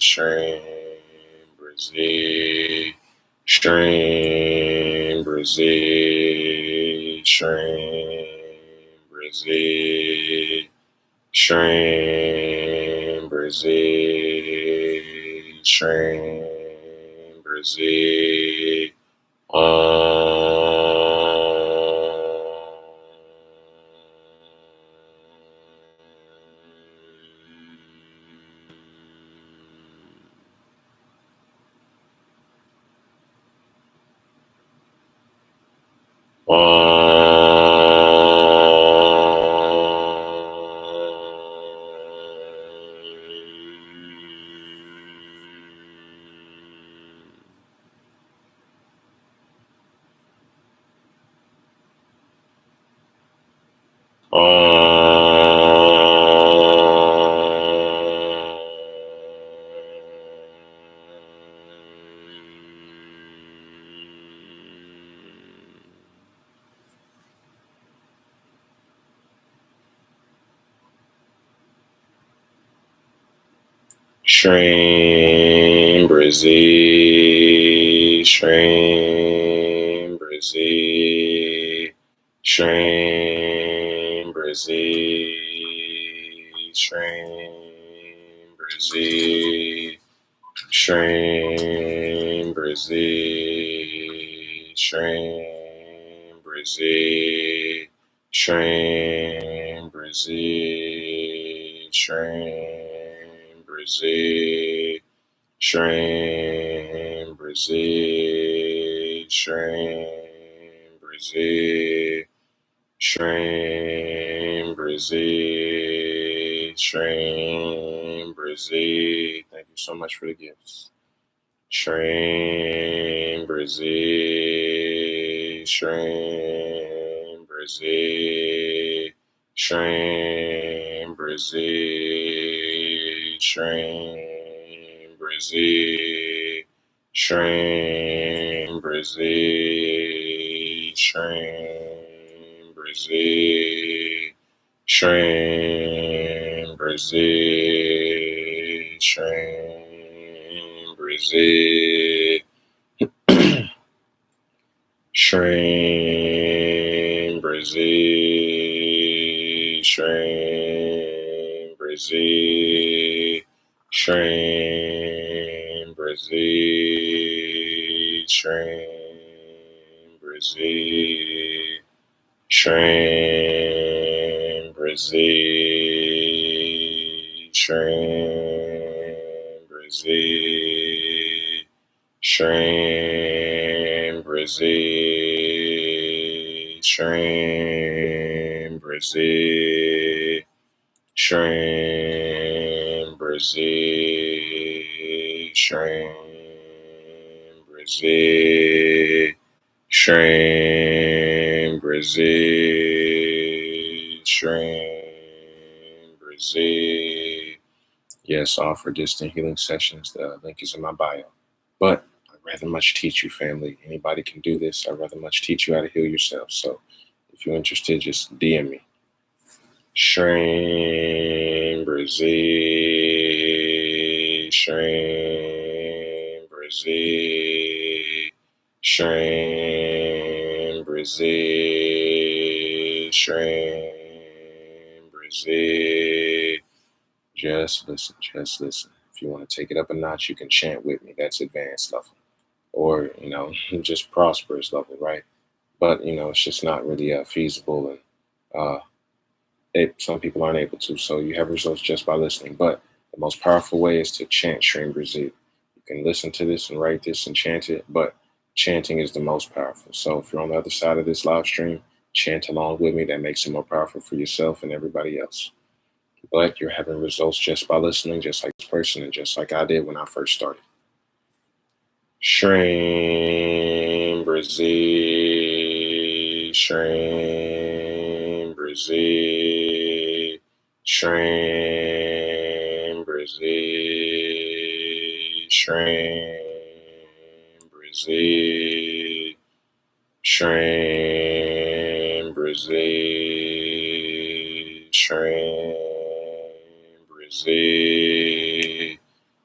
SHREEM BRZEE, SHREEM BRZEE, SHREEM BRZEE, SHREEM BRZEE, SHREEM BRZEE. SHREEM BRZEE, SHREEM BRZEE, SHREEM BRZEE, SHREEM BRZEE, SHREEM BRZEE, SHREEM BRZEE, SHREEM BRZEE, SHREEM BRZEE, SHREEM BRZEE, SHREEM BRZEE, SHREEM BRZEE, SHREEM BRZEE. Thank you so much for the gifts. SHREEM BRZEE, SHREEM BRZEE, SHREEM BRZEE, SHREEM BRZEE, SHREEM BRZEE, SHREEM BRZEE, SHREEM BRZEE, SHREEM BRZEE, SHREEM BRZEE, SHREEM BRZEE, SHREEM BRZEE, SHREEM BRZEE, SHREEM BRZEE, SHREEM BRZEE, SHREEM BRZEE, SHREEM BRZEE, SHREEM BRZEE, SHREEM BRZEE, SHREEM BRZEE, SHREEM BRZEE. Yes, I offer distant healing sessions. The link is in my bio. But I'd rather much teach you, family. Anybody can do this. I'd rather much teach you how to heal yourself. So if you're interested, just DM me. SHREEM BRZEE, SHREEM BRZEE, SHREEM BRZEE, SHREEM BRZEE. Just listen, just listen. If you want to take it up a notch, you can chant with me. That's advanced level. Or, just prosperous level, right? But, it's just not really feasible, and some people aren't able to. So you have results just by listening. But the most powerful way is to chant SHREEM BRZEE. You can listen to this and write this and chant it, but chanting is the most powerful. So if you're on the other side of this live stream, chant along with me. That makes it more powerful for yourself and everybody else. But you're having results just by listening, just like this person and just like I did when I first started. SHREEM BRZEE, SHREEM BRZEE, SHREEM BRZEE, SHREEM BRZEE, SHREEM BRZEE, SHREEM BRZEE,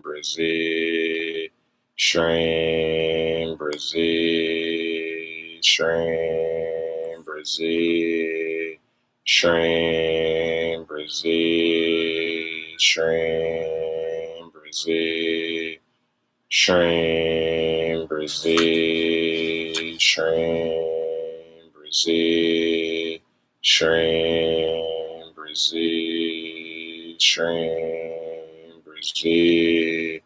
Brzee, SHREEM Brzee, SHREEM Brzee, SHREEM Brzee, SHREEM Brzee, SHREEM Brzee, SHREEM Brzee, SHREEM Brzee, SHREEM Brzee,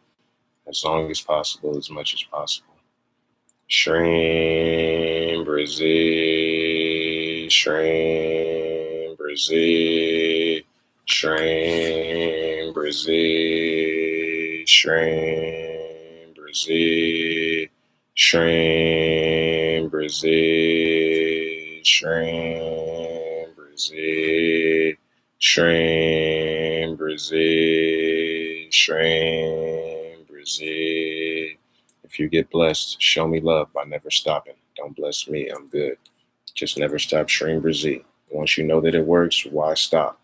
as long as possible, as much as possible. SHREEM Brzee, SHREEM Brzee, SHREEM Brzee, SHREEM Brzee, SHREEM Brzee, SHREEM Brzee, SHREEM Brzee, SHREEM Brzee. If you get blessed, show me love by never stopping. Don't bless me, I'm good. Just never stop SHREEM Brzee. Once you know that it works, why stop?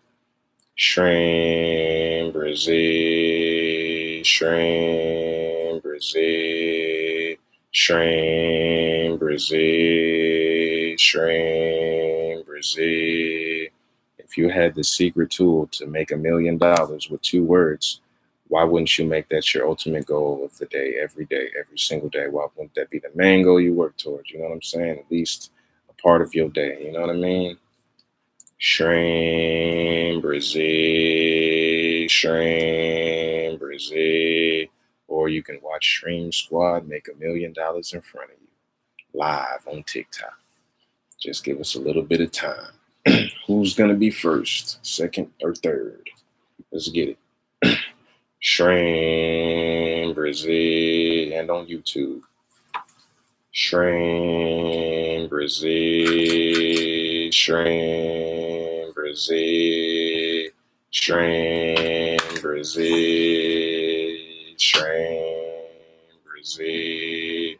SHREEM Brzee, SHREEM Brzee, SHREEM Brzee, SHREEM Brzee. If you had the secret tool to make $1 million with 2 words, why wouldn't you make that your ultimate goal of the day, every single day? Why wouldn't that be the main goal you work towards? You know what I'm saying? At least a part of your day. You know what I mean? SHREEM Brzee, SHREEM Brzee. Or you can watch SHREEM Squad make $1 million in front of you, live on TikTok. Just give us a little bit of time. Who's going to be first, second, or third? Let's get it. SHREEM Brzee, and on YouTube. SHREEM Brzee, SHREEM Brzee, SHREEM Brzee, SHREEM Brzee,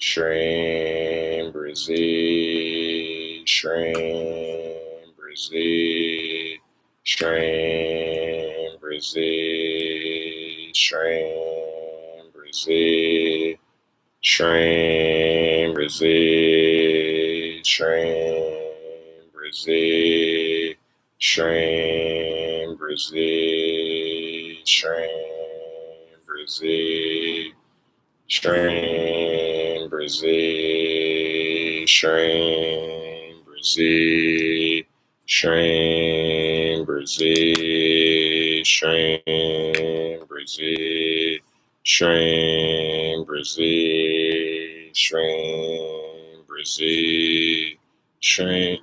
SHREEM Brzee, SHREEM Brzee, SHREEM Brzee, SHREEM Brzee, SHREEM Brzee, SHREEM Brzee, SHREEM Brzee, SHREEM Brzee, SHREEM Brzee, SHREEM Brzee, SHREEM Brzee, SHREEM Brzee, SHREEM Brzee, SHREEM Brzee, SHREEM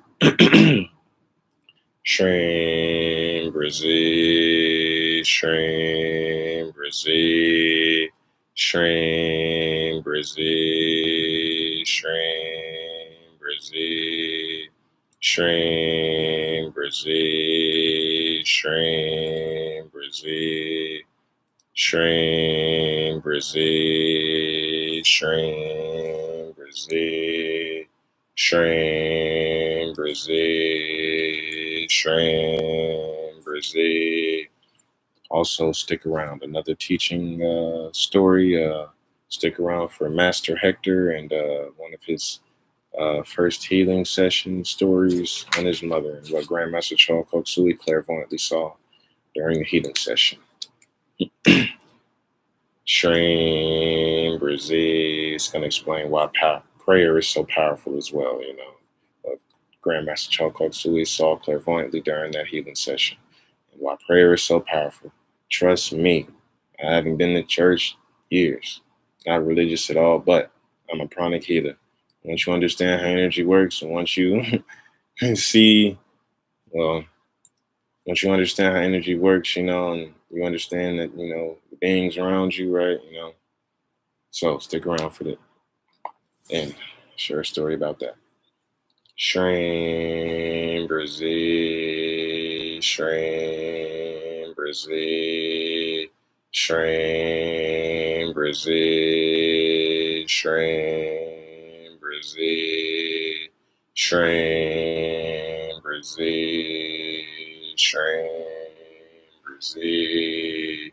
SHREEM Brzee, SHREEM Brzee, SHREEM Brzee, SHREEM Brzee, SHREEM Brzee, SHREEM Brzee, SHREEM Brzee, SHREEM Brzee, SHREEM Brzee, SHREEM Brzee. Also, stick around. Another teaching story. Stick around for Master Hector and one of his first healing session stories on his mother and what Grandmaster Chant clairvoyantly saw during the healing session. SHREEM Brzee is going to explain why prayer is so powerful as well, you know. Grandmaster Chant saw clairvoyantly during that healing session, and why prayer is so powerful. Trust me, I haven't been to church years, not religious at all, but I'm a pranic healer. Once you understand how energy works, and once you once you understand how energy works, you know, and you understand that, you know, the beings around you, right, you know. So stick around for that and share a story about that. SHREEM Brzee, SHREEM Brzee, SHREEM Brzee, SHREEM Brzee, SHREEM Brzee, SHREEM Brzee,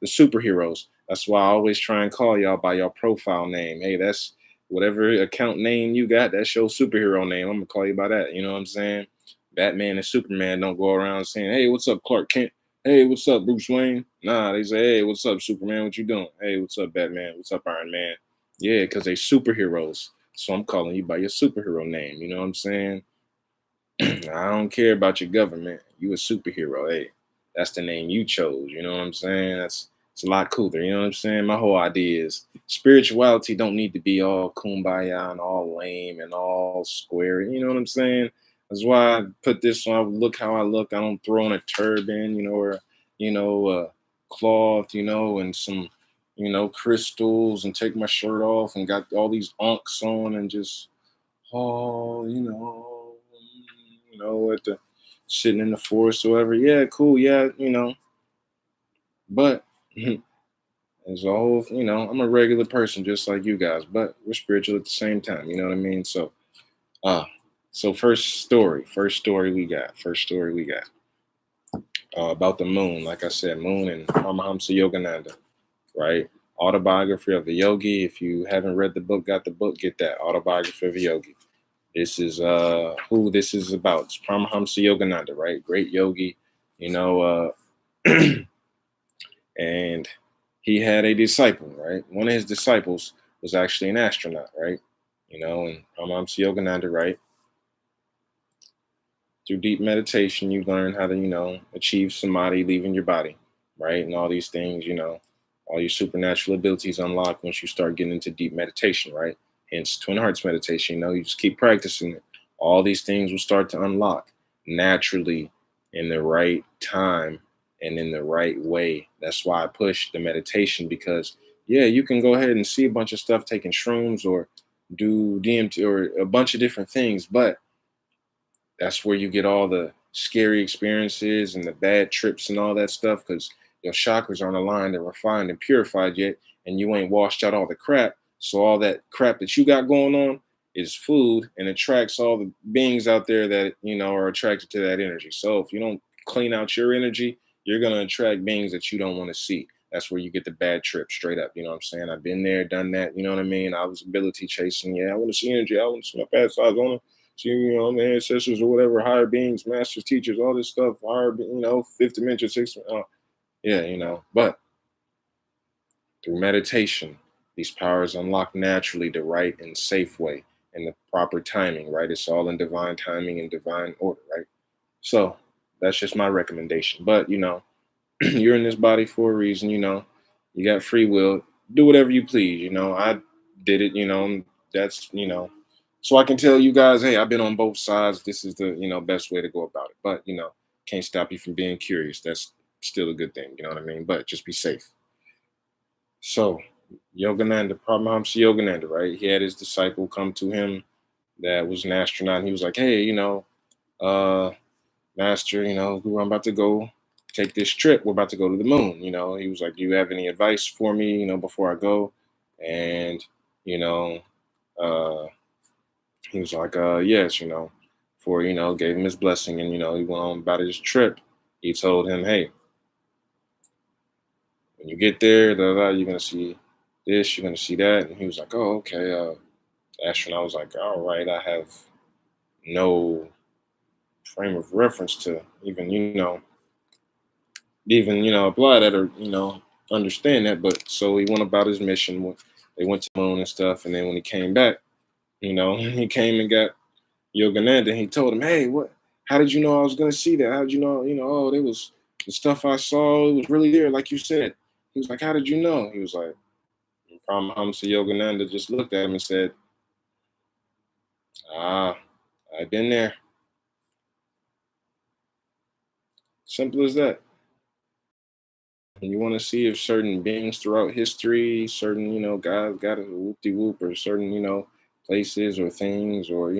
the superheroes. That's why I always try and call y'all by your profile name. Hey, that's whatever account name you got, that's your superhero name. I'm gonna call you by that. You know what I'm saying? Batman and Superman don't go around saying, "Hey, what's up, Clark Kent? Hey, what's up, Bruce Wayne?" Nah, they say, "Hey, what's up, Superman? What you doing? Hey, what's up, Batman? What's up, Iron Man?" Yeah, because they superheroes. So I'm calling you by your superhero name. You know what I'm saying? I don't care about your government. You a superhero. Hey, that's the name you chose. You know what I'm saying? That's it's a lot cooler. You know what I'm saying? My whole idea is spirituality don't need to be all kumbaya and all lame and all square. You know what I'm saying? That's why I put this on. I look how I look. I don't throw on a turban, or cloth, and some, crystals, and take my shirt off and got all these unks on and just oh, at the sitting in the forest or whatever. Yeah, cool. Yeah, but as a whole, I'm a regular person just like you guys, but we're spiritual at the same time. You know what I mean? So, uh, so first story we got about the moon. Like I said, moon and Paramahamsa Yogananda, right? Autobiography of a Yogi. If you haven't read the book, got the book, get that Autobiography of a Yogi. This is who this is about. It's Paramahamsa Yogananda, right? Great yogi, you know, and he had a disciple, right? One of his disciples was actually an astronaut, right? And Paramahamsa Yogananda, right? Through deep meditation, you learn how to, achieve samadhi, leaving your body, right? And all these things, all your supernatural abilities unlock once you start getting into deep meditation, right? Hence, Twin Hearts meditation, you just keep practicing it. All these things will start to unlock naturally in the right time and in the right way. That's why I push the meditation because, yeah, you can go ahead and see a bunch of stuff taking shrooms or do DMT or a bunch of different things, but that's where you get all the scary experiences and the bad trips and all that stuff because your chakras aren't aligned and refined and purified yet, and you ain't washed out all the crap. So all that crap that you got going on is food and attracts all the beings out there that are attracted to that energy. So if you don't clean out your energy, you're gonna attract beings that you don't want to see. That's where you get the bad trip straight up. You know what I'm saying? I've been there, done that. You know what I mean? I was ability chasing. Yeah, I want to see energy. I want to see my past lives. I want to see, my ancestors or whatever, higher beings, masters, teachers, all this stuff, higher, fifth dimension, sixth, yeah, but through meditation, these powers unlock naturally the right and safe way and the proper timing, right? It's all in divine timing and divine order, right? So that's just my recommendation. But, you're in this body for a reason, you got free will, do whatever you please, I did it, that's, so I can tell you guys, hey, I've been on both sides. This is the, best way to go about it. But, can't stop you from being curious. That's still a good thing. You know what I mean? But just be safe. So Yogananda, Paramahamsa Yogananda, right? He had his disciple come to him that was an astronaut. And he was like, hey, uh, master, I'm about to go take this trip. We're about to go to the moon. He was like, do you have any advice for me, before I go? And, uh, he was like, yes, gave him his blessing. And, he went on about his trip. He told him, hey, when you get there, you're going to see this, you're going to see that. And he was like, oh, okay. The astronaut was like, all right, I have no frame of reference to apply that or, understand that. But so he went about his mission. They went to the moon and stuff. And then when he came back, he came and got Yogananda, and he told him, hey, how did you know I was going to see that? How did you know, oh, there was the stuff I saw. It was really there. Like you said, he was like, how did you know? He was like, Paramahamsa Yogananda just looked at him and said, I've been there. Simple as that. And you want to see if certain beings throughout history, certain, guys got a whoop-de-whoop, or certain, places or things or,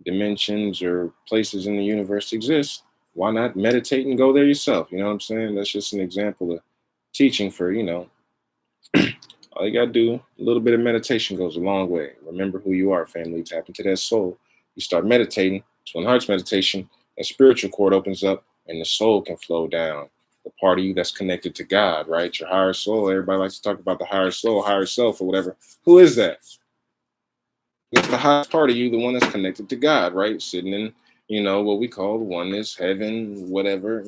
dimensions or places in the universe exist, why not meditate and go there yourself? You know what I'm saying? That's just an example of teaching for, all you got to do, a little bit of meditation goes a long way. Remember who you are, family. Tap into that soul. You start meditating, Twin Hearts meditation, that spiritual cord opens up and the soul can flow down the part of you that's connected to God, right? Your higher soul. Everybody likes to talk about the higher soul, higher self, or whatever. Who is that? It's the highest part of you, the one that's connected to God, right? Sitting in, what we call oneness, heaven, whatever,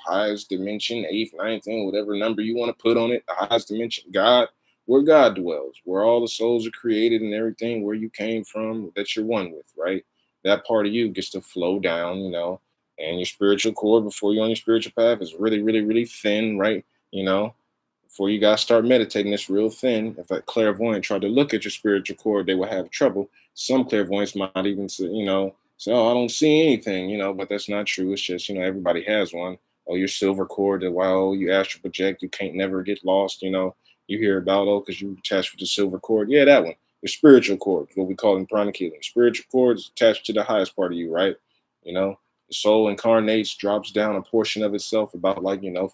highest dimension, eighth, ninth, and whatever number you want to put on it, the highest dimension, God, where God dwells, where all the souls are created and everything, where you came from, that you're one with, right? That part of you gets to flow down, and your spiritual cord before you're on your spiritual path is really, really, really thin, right? You know, before you guys start meditating, it's real thin. If a clairvoyant tried to look at your spiritual cord, they would have trouble. Some clairvoyants might even say, "Oh, I don't see anything," but that's not true. It's just, everybody has one. Oh, your silver cord, that while you astral project, you can't never get lost. You hear about, oh, because you attached with the silver cord. Yeah, that one. Your spiritual cord, what we call in pranic healing. Spiritual cord is attached to the highest part of you, right? The soul incarnates, drops down a portion of itself, about like, about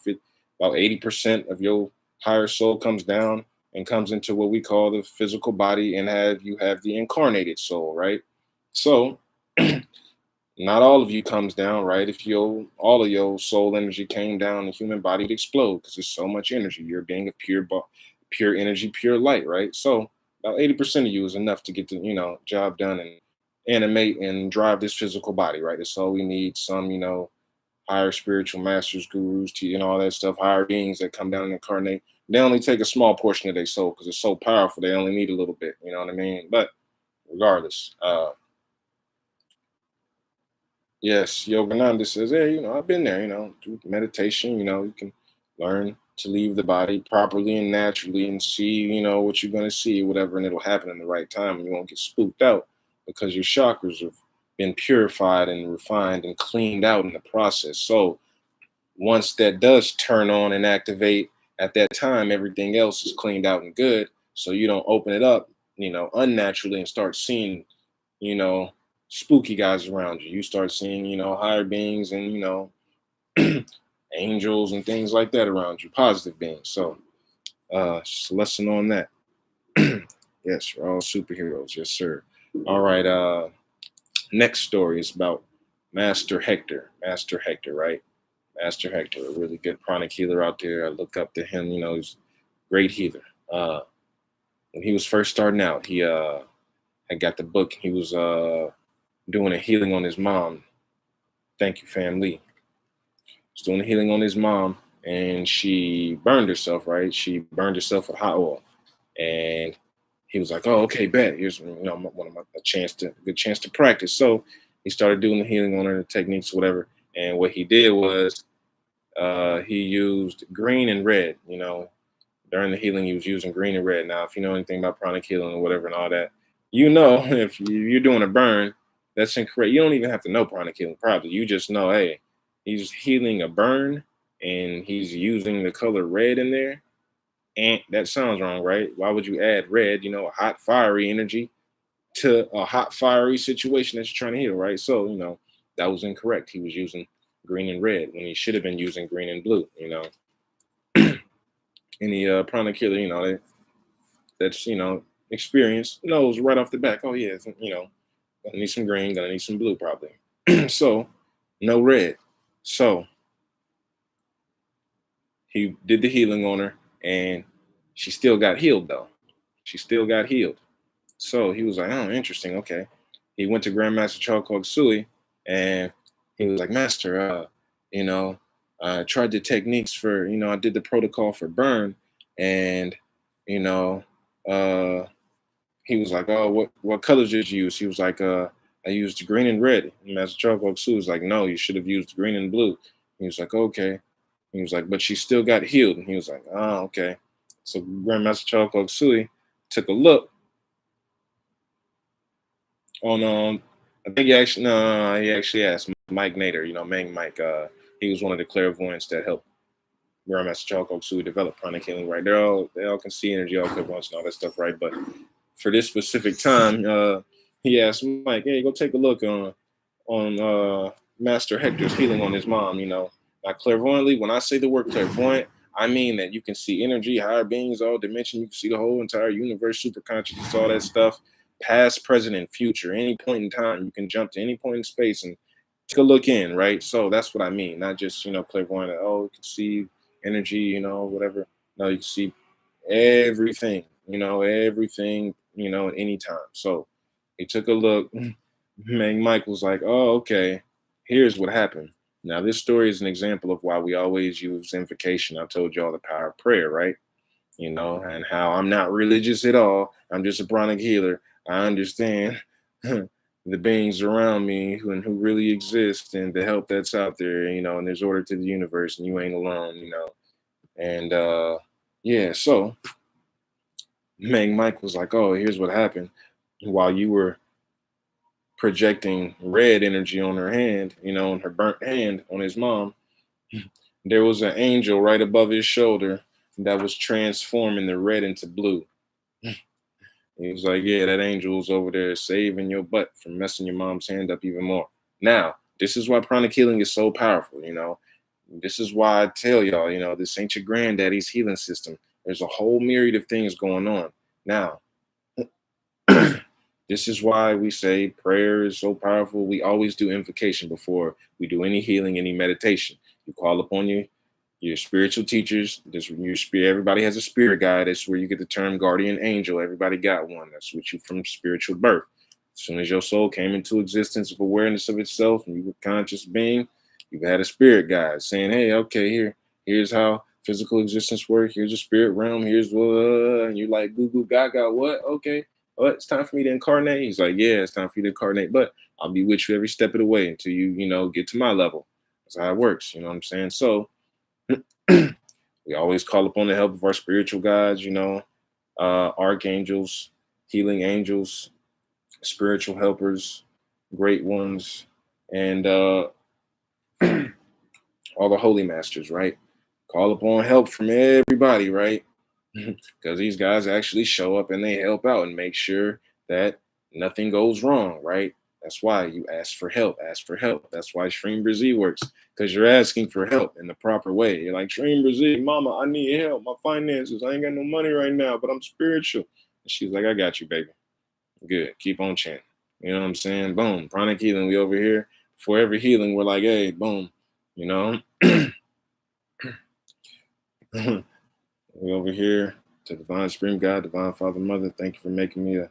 80% of your higher soul comes down and comes into what we call the physical body, and you have the incarnated soul, right? So not all of you comes down, right? If all of your soul energy came down, the human body would explode because there's so much energy. You're being a pure energy, pure light, right? So about 80% of you is enough to get the job done and animate and drive this physical body, right? That's all we need. Some higher spiritual masters, gurus, all that stuff, higher beings that come down and incarnate. They only take a small portion of their soul because it's so powerful. They only need a little bit. You know what I mean? But regardless, yes, Yogananda says, hey, I've been there. Through meditation, you can learn to leave the body properly and naturally and see, what you're going to see, whatever, and it'll happen in the right time. And you won't get spooked out because your chakras have been purified and refined and cleaned out in the process. So once that does turn on and activate, at that time, everything else is cleaned out and good. So you don't open it up, unnaturally and start seeing, you know, spooky guys around you. You start seeing, higher beings and, angels and things like that around you, positive beings. So just a lesson on that. Yes, we're all superheroes. Yes, sir. All right. Next story is about Master Hector. Master Hector, right? Master Hector, a really good pranic healer out there. I look up to him. He's a great healer. When he was first starting out, he had got the book. He was doing a healing on his mom. Thank you, family. He's doing a healing on his mom, and she burned herself. Right? She burned herself with hot oil, and he was like, "Oh, okay, bet. Here's one of my good chance to practice." So he started doing the healing on her, the techniques, whatever. And what he did was he used green and red. During the healing, he was using green and red. Now, if you know anything about pranic healing or whatever and all that, if you're doing a burn, that's incorrect. You don't even have to know pranic healing probably. You just know, hey, he's healing a burn and he's using the color red in there. And that sounds wrong, right? Why would you add red, a hot, fiery energy to a hot, fiery situation that you're trying to heal, right? So, that was incorrect. He was using green and red when he should have been using green and blue, Any pranic healer, that's, experienced knows right off the back, oh, yeah, gonna need some green, gonna need some blue probably. So, no red. So, he did the healing on her and she still got healed though. She still got healed. So he was like, oh, interesting. Okay. He went to Grandmaster Chalkog Sui and he was like, Master, I tried the techniques for, I did the protocol for burn and, uh, he was like, oh, what colors did you use? He was like, I used green and red. And Master Chalkog Sui was like, no, you should have used green and blue. He was like, okay. He was like, but she still got healed. And he was like, oh, okay. So Grandmaster Chalkog Sui took a look on I think he actually asked Mike Nader, Mang Mike. He was one of the clairvoyants that helped Grandmaster Chalkog Sui develop pranic healing, right? They all can see energy, all clairvoyants and all that stuff, right? But for this specific time, he asked Mike, hey, go take a look on Master Hector's healing on his mom, Now clairvoyantly, when I say the word clairvoyant, I mean that you can see energy, higher beings, all dimension, you can see the whole entire universe, super consciousness, all that stuff. Past, present, and future. Any point in time, you can jump to any point in space and take a look in, right? So that's what I mean. Not just, clairvoyant, oh, you can see energy, whatever. No, you can see everything, everything, at any time. So he took a look. Meg Mike was like, oh, okay, here's what happened. Now, this story is an example of why we always use invocation. I told y'all the power of prayer, right? And how I'm not religious at all. I'm just a pranic healer. I understand the beings around me who really exist and the help that's out there, and there's order to the universe and you ain't alone. And yeah, so Meg Mike was like, oh, here's what happened. While you were projecting red energy on her hand, on her burnt hand on his mom, there was an angel right above his shoulder that was transforming the red into blue. He was like, yeah, that angel's over there saving your butt from messing your mom's hand up even more. Now, this is why pranic healing is so powerful. This is why I tell y'all, this ain't your granddaddy's healing system. There's a whole myriad of things going on. Now, this is why we say prayer is so powerful. We always do invocation before we do any healing, any meditation. You call upon your spiritual teachers. This your spirit. Everybody has a spirit guide. That's where you get the term guardian angel. Everybody got one. That's what you from spiritual birth. As soon as your soul came into existence of awareness of itself and you were conscious being, you had a spirit guide saying, "Hey, okay, here's how physical existence works. Here's a spirit realm. Here's and you're like, goo goo gaga. What? Okay, what? It's time for me to incarnate." He's like, "Yeah, it's time for you to incarnate, but I'll be with you every step of the way until you get to my level." That's how it works. You know what I'm saying? So we always call upon the help of our spiritual guides, archangels, healing angels, spiritual helpers, great ones, and all the holy masters, right? Call upon help from everybody, right? Because these guys actually show up and they help out and make sure that nothing goes wrong, right? That's why you ask for help. Ask for help. That's why SHREEM BRZEE works, because you're asking for help in the proper way. You're like, SHREEM BRZEE, mama, I need help. My finances. I ain't got no money right now, but I'm spiritual. And she's like, I got you, baby. Good. Keep on chanting. You know what I'm saying? Boom. Pranic healing. We over here. For every healing, we're like, hey, boom. We over here to Divine Supreme God, Divine Father, Mother. Thank you for making me a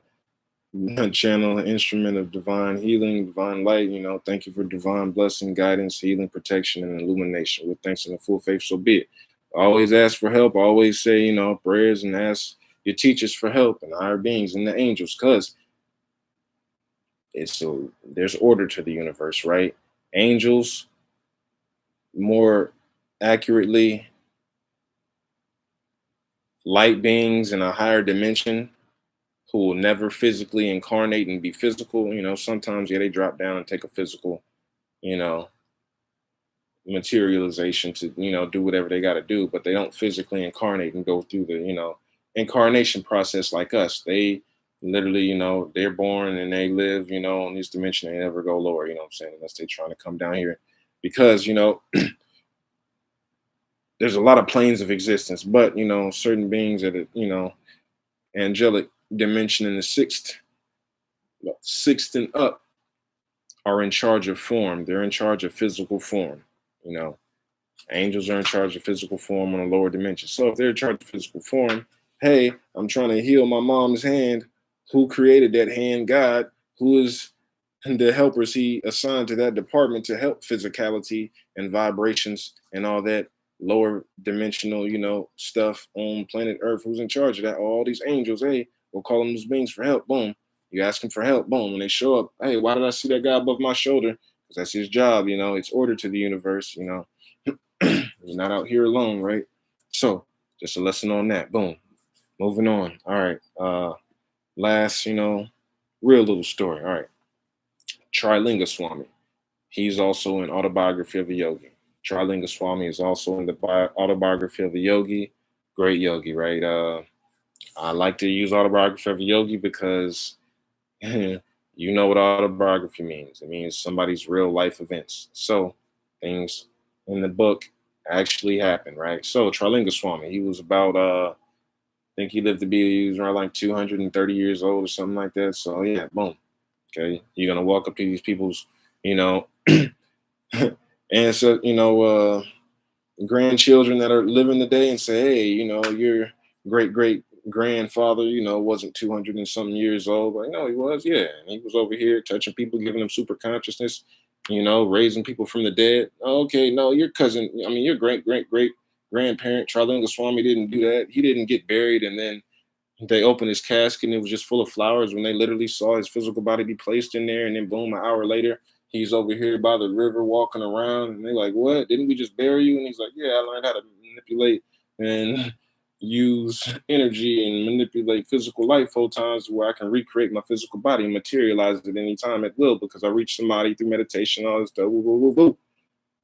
channel, an instrument of divine healing, divine light. Thank you for divine blessing, guidance, healing, protection, and illumination. With thanks and a full faith, so be it. Always ask for help. Always say, prayers and ask your teachers for help and higher beings and the angels, because there's order to the universe, right? Angels, more accurately, light beings in a higher dimension who will never physically incarnate and be physical. Sometimes, yeah, they drop down and take a physical, you know, materialization to, do whatever they got to do, but they don't physically incarnate and go through the, incarnation process like us. They literally, they're born and they live, on this dimension. They never go lower, what I'm saying, unless they're trying to come down here because, there's a lot of planes of existence, but, certain beings at angelic dimension in the sixth and up are in charge of form. They're in charge of physical form. Angels are in charge of physical form on a lower dimension. So if they're in charge of physical form, hey, I'm trying to heal my mom's hand. Who created that hand? God. Who is the helpers he assigned to that department to help physicality and vibrations and all that lower dimensional, stuff on planet Earth? Who's in charge of that? All these angels. Hey, we'll call them those beings for help. Boom. You ask them for help. Boom. When they show up, hey, why did I see that guy above my shoulder? Because that's his job. It's order to the universe. You're not out here alone, right? So just a lesson on that. Boom. Moving on. All right. Last, real little story. All right. Trilinga Swami. He's also in Autobiography of a Yogi. Trilinga Swami is also in the Autobiography of a Yogi. Great yogi, right? I like to use Autobiography of a Yogi because you know what autobiography means. It means somebody's real life events. So things in the book actually happened, right? So Trilinga Swami, he was about I think he was around like 230 years old or something like that. So yeah, boom. Okay. You're gonna walk up to these people's, And so, grandchildren that are living today and say, hey, your great great grandfather, wasn't 200 and something years old. But no, he was, yeah. And he was over here touching people, giving them super consciousness, raising people from the dead. Okay, no, your cousin, I mean, your great great great grandparent, Trilinga Swami, didn't do that. He didn't get buried and then they opened his casket and it was just full of flowers when they literally saw his physical body be placed in there. And then, boom, an hour later, he's over here by the river walking around. And they're like, what? Didn't we just bury you? And he's like, yeah, I learned how to manipulate and use energy and manipulate physical light photons where I can recreate my physical body and materialize it anytime at will because I reach somebody through meditation, all this stuff. Woo, woo, woo, woo.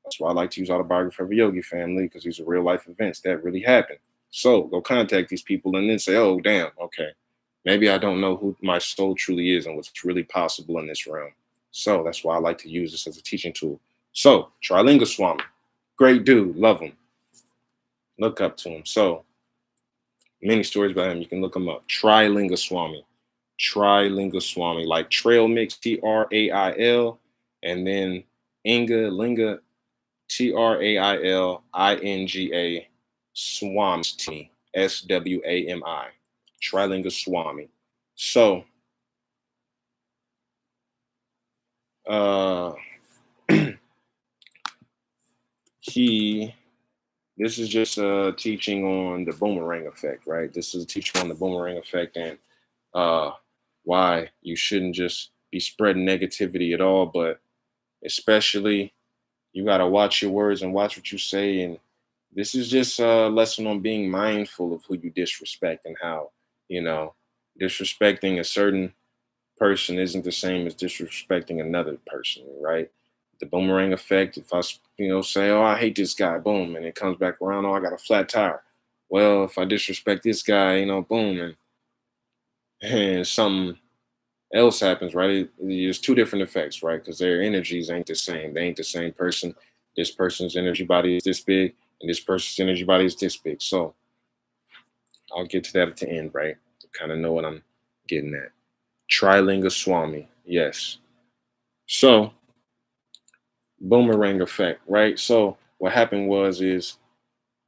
That's why I like to use autobiography of a yogi family because these are real life events that really happen. So go contact these people and then say, oh, damn, okay. Maybe I don't know who my soul truly is and what's really possible in this realm. So that's why I like to use this as a teaching tool. So Trilinga Swami, great dude, love him. Look up to him. So many stories about him. You can look him up. Trilinga Swami. Trilinga Swami, like trail mix, Trail, and then Inga, Linga, Trailinga, Swami, Swami, Trilinga Swami. So, uh, this is just a teaching on the boomerang effect, right? This is a teaching on the boomerang effect and why you shouldn't just be spreading negativity at all, but especially you got to watch your words and watch what you say. And this is just a lesson on being mindful of who you disrespect and how, disrespecting a certain person isn't the same as disrespecting another person, right? The boomerang effect, if I, say, oh, I hate this guy, boom, and it comes back around, oh, I got a flat tire. Well, if I disrespect this guy, boom, and something else happens, right? There's two different effects, right? Because their energies ain't the same. They ain't the same person. This person's energy body is this big, and this person's energy body is this big. So I'll get to that at the end, right? You kind of know what I'm getting at. Trilinga Swami, yes. So boomerang effect, right? So what happened is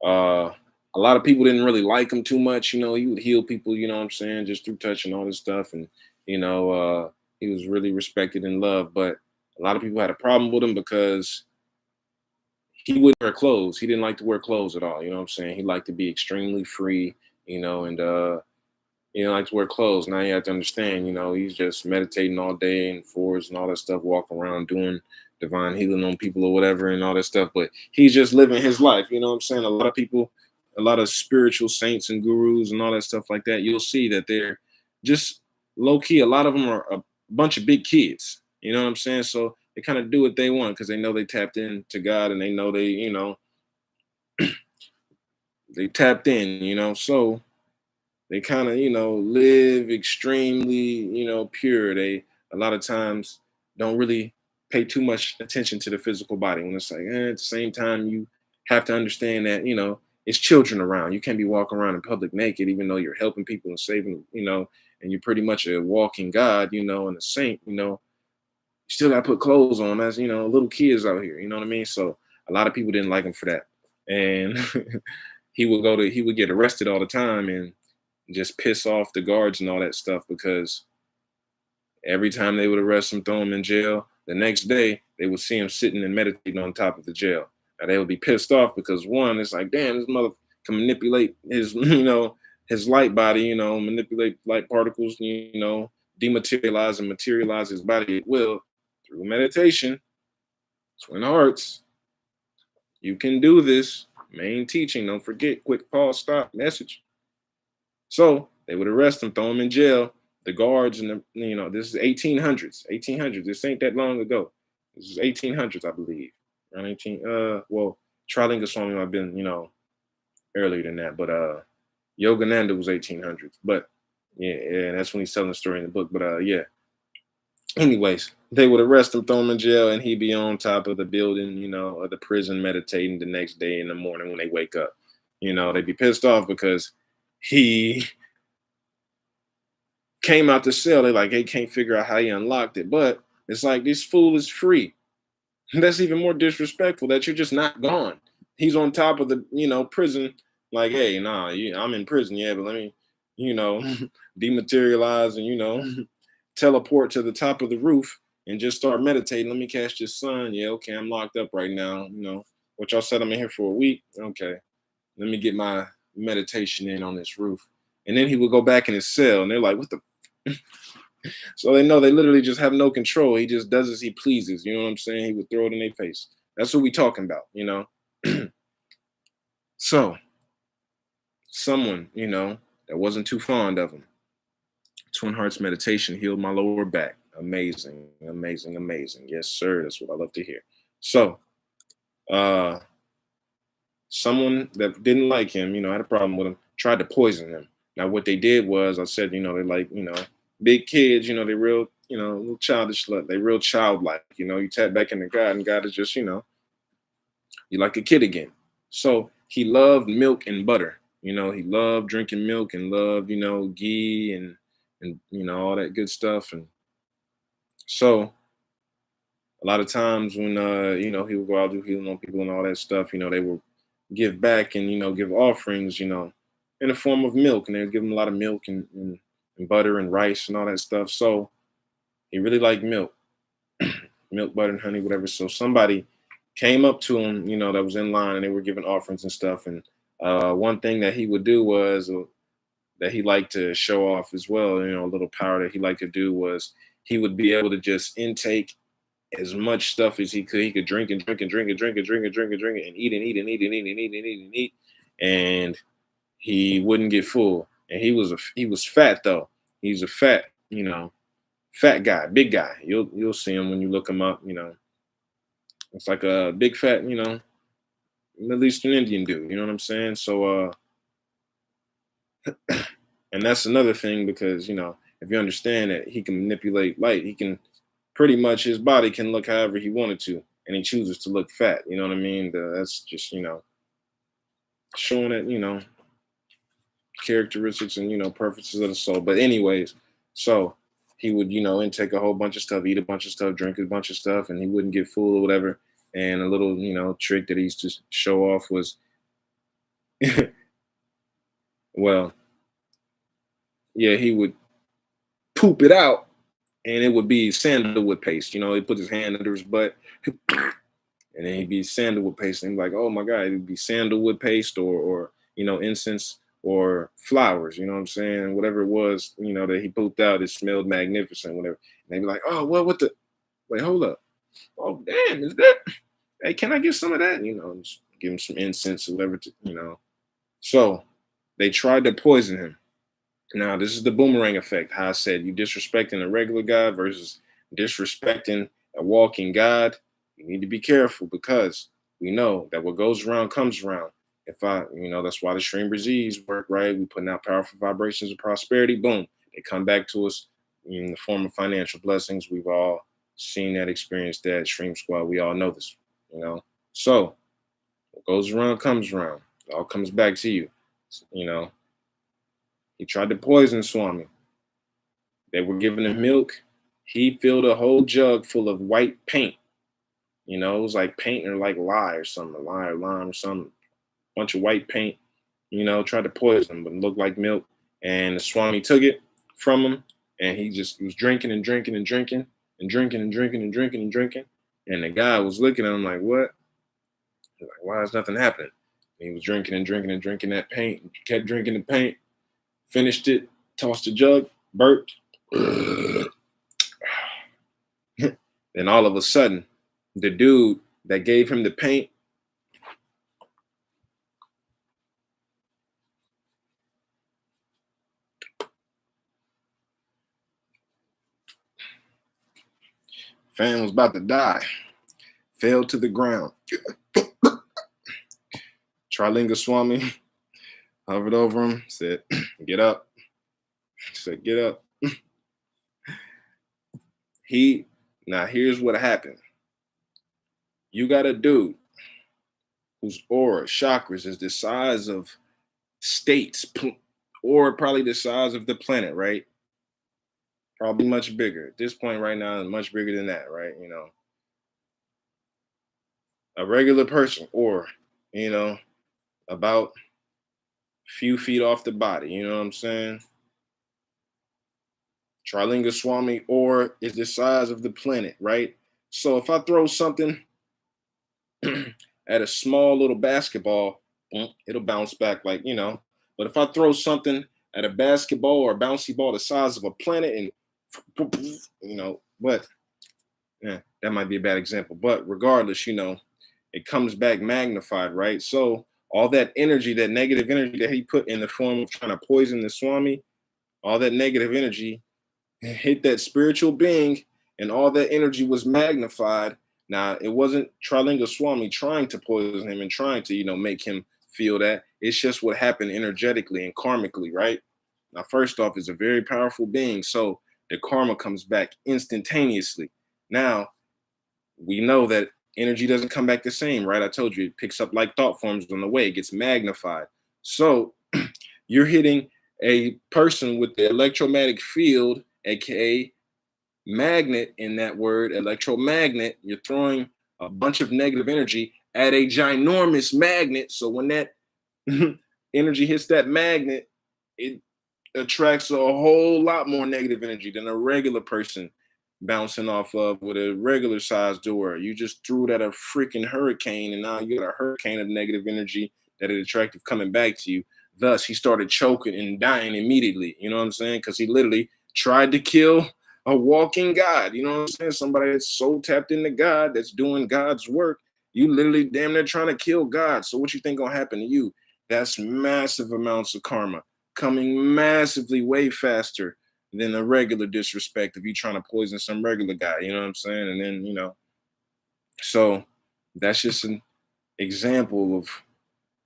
uh a lot of people didn't really like him too much. He would heal people, what I'm saying, just through touch and all this stuff. And, he was really respected and loved. But a lot of people had a problem with him because he wouldn't wear clothes. He didn't like to wear clothes at all. You know what I'm saying? He liked to be extremely free, and he didn't like to wear clothes. Now you have to understand, he's just meditating all day and fours and all that stuff, walking around doing divine healing on people or whatever and all that stuff. But he's just living his life. You know what I'm saying? A lot of people, a lot of spiritual saints and gurus and all that stuff like that, you'll see that they're just low key. A lot of them are a bunch of big kids. You know what I'm saying? So they kind of do what they want because they know they tapped into God and they know they tapped in, so they kind of live extremely pure. They a lot of times don't really pay too much attention to the physical body when it's like at the same time you have to understand that it's children around. You can't be walking around in public naked even though you're helping people and saving, and you're pretty much a walking God, and a saint. You still got to put clothes on as little kids out here. You know what I mean? So a lot of people didn't like him for that. And he would get arrested all the time and just piss off the guards and all that stuff because every time they would arrest him, throw him in jail, the next day they would see him sitting and meditating on top of the jail. Now they would be pissed off because one, it's like, damn, this mother can manipulate his, his light body, manipulate light particles, dematerialize and materialize his body at will through meditation, twin hearts. You can do this. Main teaching. Don't forget, quick pause, stop, message. So they would arrest him, throw him in jail. The guards and this is 1800s. 1800s. This ain't that long ago. This is 1800s, I believe. Around 18. Well, Trilinga Swami might have been, earlier than that, but Yogananda was 1800s. But yeah, that's when he's telling the story in the book. But yeah. Anyways, they would arrest him, throw him in jail, and he'd be on top of the building, or the prison meditating the next day in the morning when they wake up. They'd be pissed off because he came out the cell. They like, they can't figure out how he unlocked it. But it's like, this fool is free. That's even more disrespectful that you're just not gone. He's on top of the, prison, like, hey, nah, I'm in prison, yeah, but let me, you know, dematerialize and, teleport to the top of the roof and just start meditating. Let me catch this sun. Yeah, okay, I'm locked up right now. What y'all said I'm in here for a week. Okay, let me get my meditation in on this roof. And then he would go back in his cell and they're like, what the? So they know they literally just have no control. He just does as he pleases. You know what I'm saying? He would throw it in their face. That's what we talking about. So someone, that wasn't too fond of him. Twin Hearts meditation healed my lower back. Amazing, amazing, amazing. Yes, sir. That's what I love to hear. So, uh, someone that didn't like him, had a problem with him, tried to poison him. Now, what they did was, I said, they're like, big kids, they real, a little childish, they real childlike. You tap back into God, and God is just, you like a kid again. So he loved milk and butter. He loved drinking milk and loved, ghee and all that good stuff. And so a lot of times when he would go out do healing on people and all that stuff, they would give back and give offerings, in the form of milk, and they would give him a lot of milk and butter and rice and all that stuff. So he really liked milk, milk, butter, and honey, whatever. So somebody came up to him, that was in line, and they were giving offerings and stuff. And one thing that he would do was that he liked to show off as well, a little power that he liked to do was he would be able to just intake as much stuff as he could. He could drink and drink and drink and drink and drink and drink and drink and eat and eat and eat and eat and eat and eat and eat, and he wouldn't get full. And he was fat though. He's a fat, fat guy, big guy. You'll see him when you look him up. It's like a big fat, Middle Eastern Indian dude. You know what I'm saying? So, and that's another thing because if you understand that he can manipulate light, he can pretty much his body can look however he wanted to, and he chooses to look fat. You know what I mean? That's just showing that characteristics and preferences of the soul. But anyways, so he would intake a whole bunch of stuff, eat a bunch of stuff, drink a bunch of stuff, and he wouldn't get full or whatever. And a little trick that he used to show off was, well, yeah, he would poop it out, and it would be sandalwood paste. He'd put his hand under his butt, and then he'd be sandalwood paste. And he'd be like, oh my God, it'd be sandalwood paste or incense or flowers, you know what I'm saying? Whatever it was, that he pooped out, it smelled magnificent, whatever. And they'd be like, oh, well, what the, wait, hold up. Oh, damn, is that, hey, can I get some of that? Just give him some incense or whatever, So they tried to poison him. Now, this is the boomerang effect. How I said you disrespecting a regular God versus disrespecting a walking God. You need to be careful because we know that what goes around comes around. That's why the SHREEM BRZEEs work, right? We putting out powerful vibrations of prosperity. Boom, they come back to us in the form of financial blessings. We've all seen that, experienced that. SHREEM Squad, we all know this, So what goes around comes around. It all comes back to you, He tried to poison Swami. They were giving him milk. He filled a whole jug full of white paint. It was like paint or like lye or something, lye or lime or something. Bunch of white paint, tried to poison him, but it looked like milk. And the Swami took it from him, and he was drinking and drinking and drinking and drinking and drinking and drinking and drinking. And the guy was looking at him like, what? He's like, why is nothing happening? And he was drinking and drinking and drinking that paint, kept drinking the paint, finished it, tossed the jug, burped. Then all of a sudden, the dude that gave him the paint fan was about to die, fell to the ground. Trilinga Swami hovered over him, said, get up. He said, get up. Now here's what happened. You got a dude whose aura, chakras, is the size of states, or probably the size of the planet, right? Probably much bigger. At this point right now, much bigger than that, right? a regular person, or, you know, about a few feet off the body. You know what I'm saying? Trilinga Swami, or is the size of the planet, right? So if I throw something at a small little basketball, it'll bounce back like, But if I throw something at a basketball or a bouncy ball the size of a planet and, but yeah, that might be a bad example. But regardless, it comes back magnified, right? So all that energy, that negative energy that he put in the form of trying to poison the Swami, all that negative energy hit that spiritual being, and all that energy was magnified. Now, it wasn't Trilinga Swami trying to poison him and trying to, make him feel that. It's just what happened energetically and karmically, right? Now, first off, it's a very powerful being, so the karma comes back instantaneously. Now, we know that energy doesn't come back the same, right? I told you it picks up like thought forms on the way, it gets magnified. So you're hitting a person with the electromagnetic field, aka magnet in that word, electromagnet. You're throwing a bunch of negative energy at a ginormous magnet. So when that energy hits that magnet, it attracts a whole lot more negative energy than a regular person bouncing off of with a regular sized door. You just threw it at a freaking hurricane, and now you got a hurricane of negative energy that is attractive coming back to you. Thus, he started choking and dying immediately. You know what I'm saying? Because he literally tried to kill a walking God. You know what I'm saying? Somebody that's so tapped into God, that's doing God's work. You literally damn near trying to kill God. So what you think gonna happen to you? That's massive amounts of karma coming massively way faster than a regular disrespect if you're trying to poison some regular guy. You know what I'm saying? And then, so that's just an example of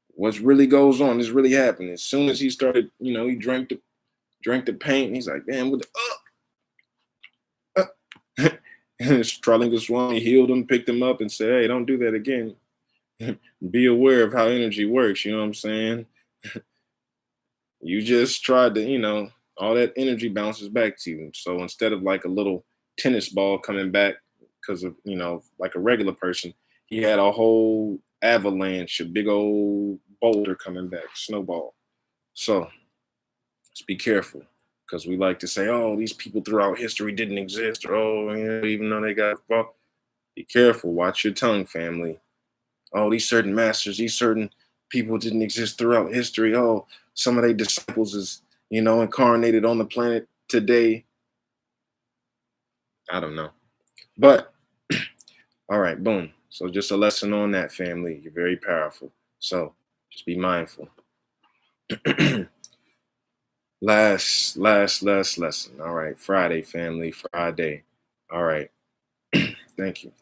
what's really goes on. This really happened. As soon as he started, he drank the paint, and he's like, damn, what the Trilinga Swami healed him, picked him up, and said, hey, don't do that again. Be aware of how energy works, you know what I'm saying? You just tried to, all that energy bounces back to you. So instead of like a little tennis ball coming back because of, like a regular person, he had a whole avalanche, a big old boulder coming back, snowball. So let's be careful, because we like to say, oh, these people throughout history didn't exist, or oh, even though they got fought. Be careful, watch your tongue, family. Oh, these certain masters, these certain people didn't exist throughout history. Oh, some of their disciples is, incarnated on the planet today. I don't know. But all right, boom. So just a lesson on that, family. You're very powerful. So just be mindful. last lesson. All right, Friday, family, Friday. All right. Thank you.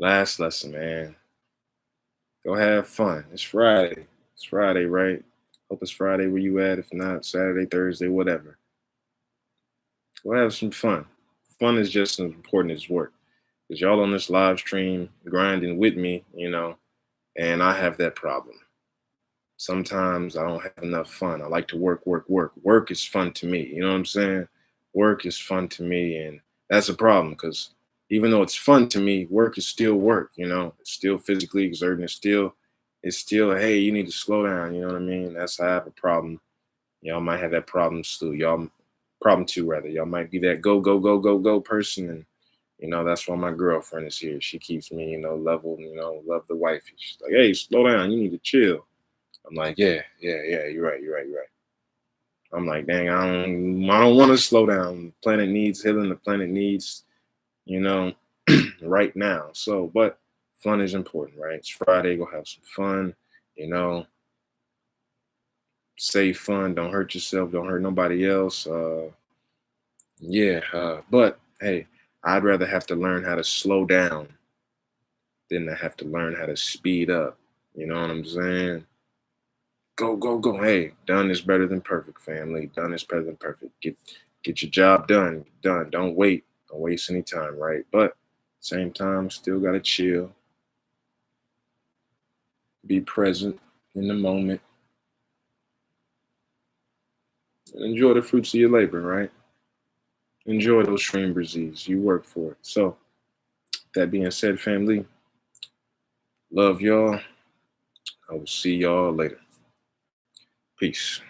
Last lesson, man. Go have fun. It's Friday. It's Friday, right? Hope it's Friday where you at. If not, Saturday, Thursday, whatever. Go have some fun. Fun is just as important as work. Because y'all on this live stream grinding with me, and I have that problem. Sometimes I don't have enough fun. I like to work. Work is fun to me. You know what I'm saying? Work is fun to me. And that's a problem, because even though it's fun to me, work is still work. It's still physically exerting. It's still, hey, you need to slow down. You know what I mean? That's how I have a problem. Y'all might have that problem too. Y'all might be that go person. And, that's why my girlfriend is here. She keeps me, level, love the wife. She's like, hey, slow down. You need to chill. I'm like, yeah, you're right. I'm like, dang, I don't want to slow down. The planet needs healing. The planet needs, right now. So, but fun is important, right? It's Friday. Go have some fun, save fun. Don't hurt yourself. Don't hurt nobody else. But hey, I'd rather have to learn how to slow down than to have to learn how to speed up. You know what I'm saying? Go. Hey, done is better than perfect, family. Done is better than perfect. Get your job done. Done. Don't wait. Don't waste any time, right? But same time, still gotta chill. Be present in the moment. And enjoy the fruits of your labor, right? Enjoy those SHREEM BRZEEs. You work for it. So, that being said, family, Love y'all. I will see y'all later. Peace.